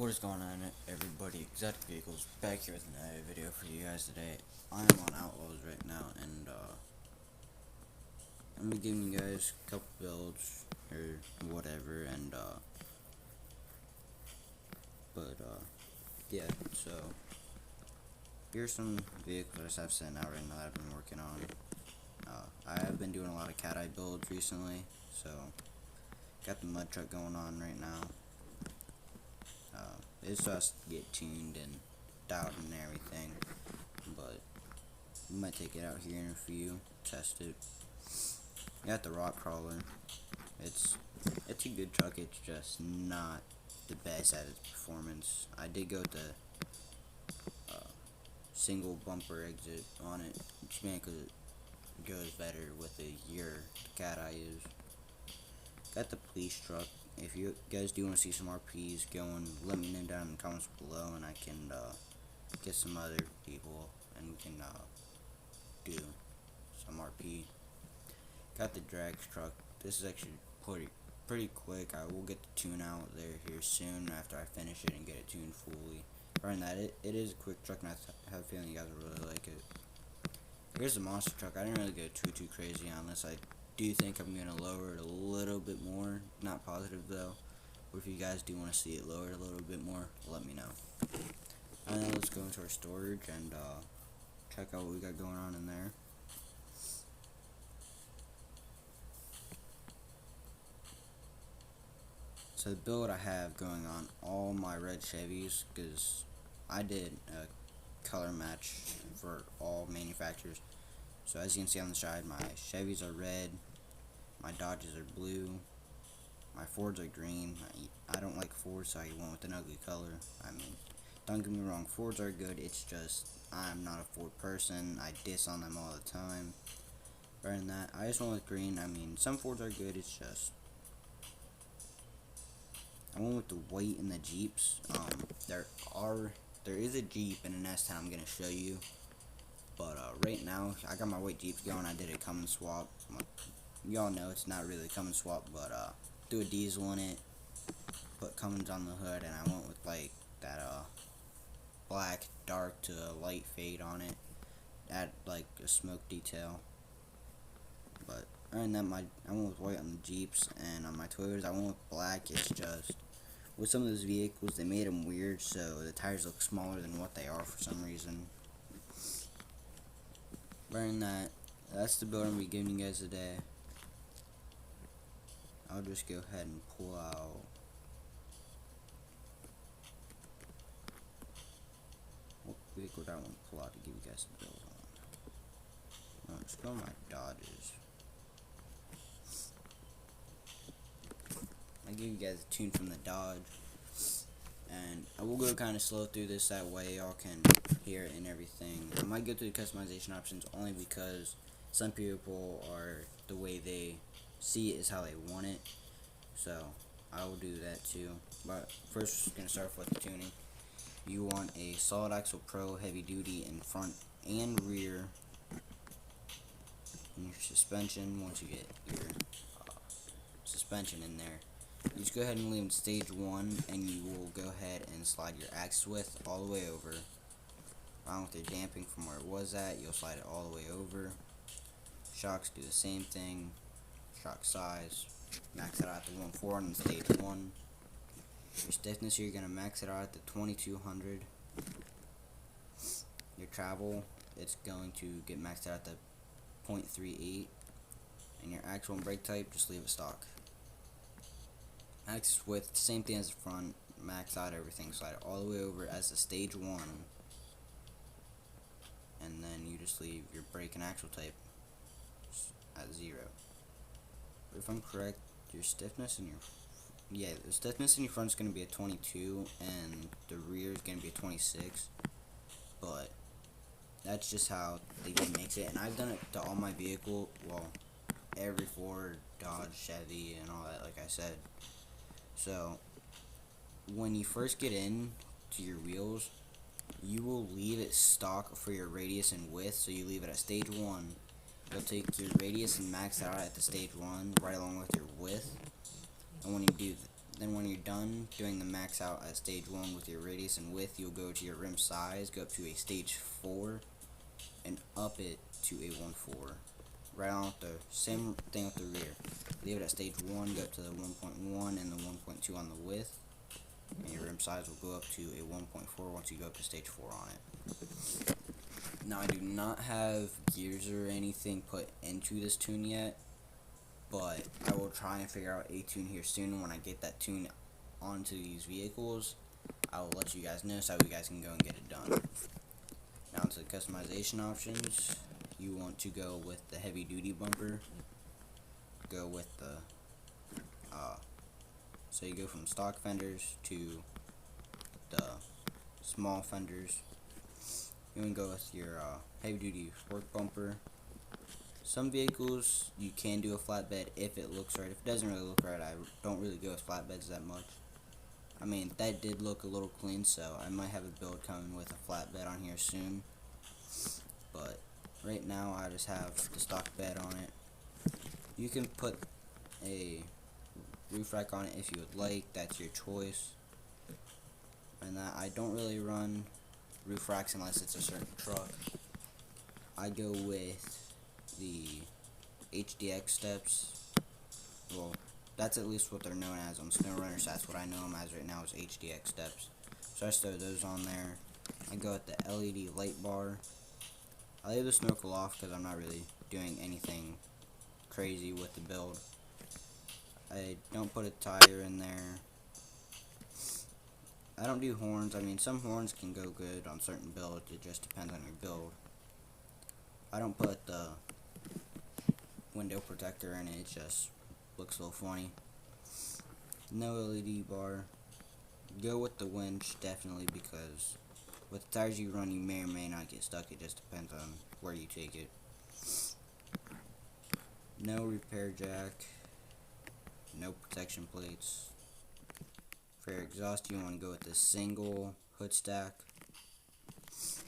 What is going on, everybody? Exotic Vehicles back here with another video for you guys today. I am on Outlaws right now, and I'm gonna be giving you guys a couple builds or whatever, and yeah. So here's some vehicles I've sent out right now that I've been working on. I have been doing a lot of cat eye builds recently, so got the mud truck going on right now. It's just get tuned and dialed and everything, but we might take it out here in a few, test it. Got the rock crawler. It's a good truck. It's just not the best at its performance. I did go with the single bumper exit on it, just because it goes better with the year the cat I use. Got the police truck. If you guys do want to see some RPs going, let me know down in the comments below, and I can get some other people, and we can do some RP. Got the drag truck. This is actually pretty quick. I will get the tune out there here soon after I finish it and get it tuned fully. Other than that, it is a quick truck, and I have a feeling you guys will really like it. Here's the monster truck. I didn't really go too crazy on this. I do think I'm gonna lower it a little bit more. Not positive though. Or if you guys do want to see it lowered a little bit more, let me know. And then let's go into our storage and check out what we got going on in there. So the build I have going on all my red Chevys, because I did a color match for all manufacturers. So as you can see on the side, my Chevys are red, my Dodges are blue, my Fords are green. I don't like Fords, so I went with an ugly color. I mean, don't get me wrong, Fords are good, it's just I'm not a Ford person. I diss on them all the time. Other than that, I just went with green. I mean, some Fords are good, it's just I went with the white in the Jeeps. There is a Jeep and an S10 I'm gonna show you, but right now I got my white Jeeps going. I did a Cummins swap. Y'all know it's not really a Cummins swap, but threw a diesel in it, put Cummins on the hood, and I went with like that black dark to light fade on it. Add like a smoke detail. But other than that, I went with white on the Jeeps, and on my Toyotas I went with black. It's just with some of those vehicles they made them weird, so the tires look smaller than what they are for some reason. Other than that, that's the build I'm gonna be giving you guys today. I'll just go ahead and pull out what vehicle do I want to pull out to give you guys the build on. Let's go my Dodges. I give you guys a tune from the Dodge, and I will go kind of slow through this, that way y'all can hear it and everything. I might go through the customization options only because some people are the way they see it is how they want it, so I will do that too. But first, we're gonna start off with the tuning. You want a Solid Axle Pro heavy duty in front and rear, and your suspension. Once you get your suspension in there, you just go ahead and leave in stage 1, and you will go ahead and slide your axis width all the way over. Along with your damping from where it was at, you'll slide it all the way over. Shocks do the same thing. Shock size, max it out to 1.4 on stage 1. Your stiffness, you're going to max it out at the 2200. Your travel, it's going to get maxed out at the 0.38. And your actual and brake type, just leave it stock. Axis width, same thing as the front, max out everything, slide it all the way over as the stage 1. And then you just leave your brake and axle type at 0. But if I'm correct, your stiffness in the stiffness in your front is going to be a 22, and the rear is going to be a 26. But that's just how the game makes it, and I've done it to all my vehicle, well, every Ford, Dodge, Chevy, and all that, like I said. So when you first get in to your wheels, you will leave it stock for your radius and width. So you leave it at stage 1. You'll take your radius and max it out at the stage 1 right along with your width. And when you do Then when you're done doing the max out at stage 1 with your radius and width, you'll go to your rim size, go up to a stage 4, and up it to a 1.4. Right on with the same thing with the rear. Leave it at stage 1, go up to the 1.1 and the 1.2 on the width, and your rim size will go up to a 1.4 once you go up to stage 4 on it. Now I do not have gears or anything put into this tune yet, but I will try and figure out a tune here soon. When I get that tune onto these vehicles, I will let you guys know so you guys can go and get it done. Now to the customization options, you want to go with the heavy duty bumper, go with the so you go from stock fenders to the small fenders. You want to go with your heavy duty work bumper. Some vehicles you can do a flatbed if it looks right. If it doesn't really look right, I don't really go with flatbeds that much. I mean, that did look a little clean, so I might have a build coming with a flatbed on here soon. But right now I just have the stock bed on it. You can put a roof rack on it if you would like, that's your choice. And I don't really run roof racks unless it's a certain truck. I go with the HDX steps. Well, that's at least what they're known as on SnowRunner, so that's what I know them as right now is HDX steps. So I just throw those on there. I go with the LED light bar. I leave the snorkel off because I'm not really doing anything crazy with the build. I don't put a tire in there. I don't do horns. I mean, some horns can go good on certain builds. It just depends on your build. I don't put the window protector in it. It just looks a little funny. No LED bar. Go with the winch, definitely, because with the tires you run, you may or may not get stuck. It just depends on where you take it. No repair jack. No protection plates. For your exhaust, you want to go with the single hood stack.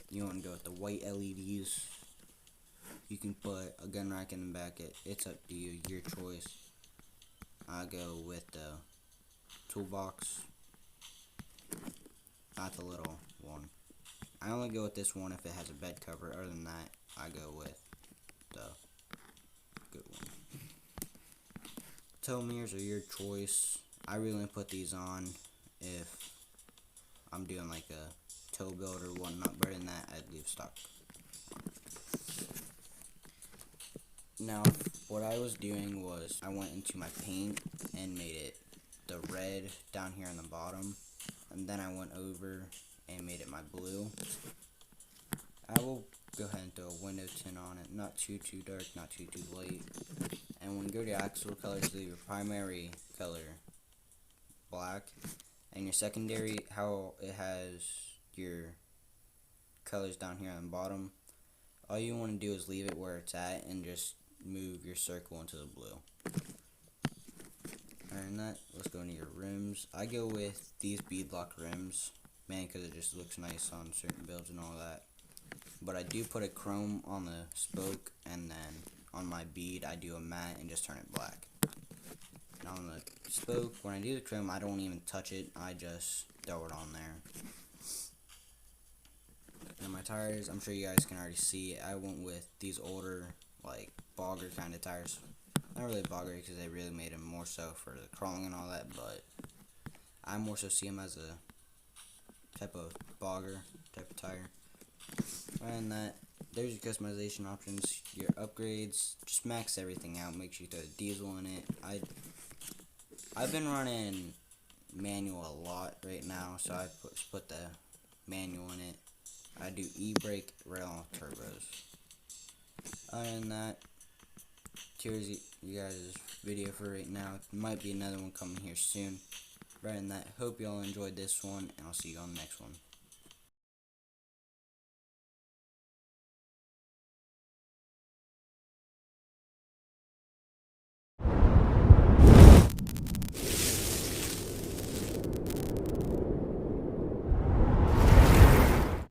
You want to go with the white LEDs. You can put a gun rack in the back. It's up to you, your choice. I go with the toolbox, not the little one. I only go with this one if it has a bed cover. Other than that, I go with the good one. Tow mirrors are your choice. I really only put these on if I'm doing like a tow build or whatnot. Better than that, I'd leave stock. Now, what I was doing was I went into my paint and made it the red down here on the bottom, and then I went over and made it my blue. I will go ahead and throw a window tint on it, not too dark, not too light. And when you go to your axle colors, leave your primary color black, and your secondary, how it has your colors down here on the bottom, all you want to do is leave it where it's at and just move your circle into the blue. And that, let's go into your rims. I go with these beadlock rims, man, because it just looks nice on certain builds and all that. But I do put a chrome on the spoke, and then on my bead I do a matte and just turn it black. And on the spoke, when I do the chrome, I don't even touch it, I just throw it on there. And my tires, I'm sure you guys can already see, I went with these older, like, bogger kind of tires. Not really bogger because they really made them more so for the crawling and all that, but I more so see them as a type of bogger type of tire. And that, there's your customization options, your upgrades, just max everything out, make sure you throw the diesel in it. I've been running manual a lot right now, so I put the manual in it. I do e-brake, rail, turbos. Other than that, here's you guys' video for right now. There might be another one coming here soon. Rather than that, hope you all enjoyed this one, and I'll see you on the next one.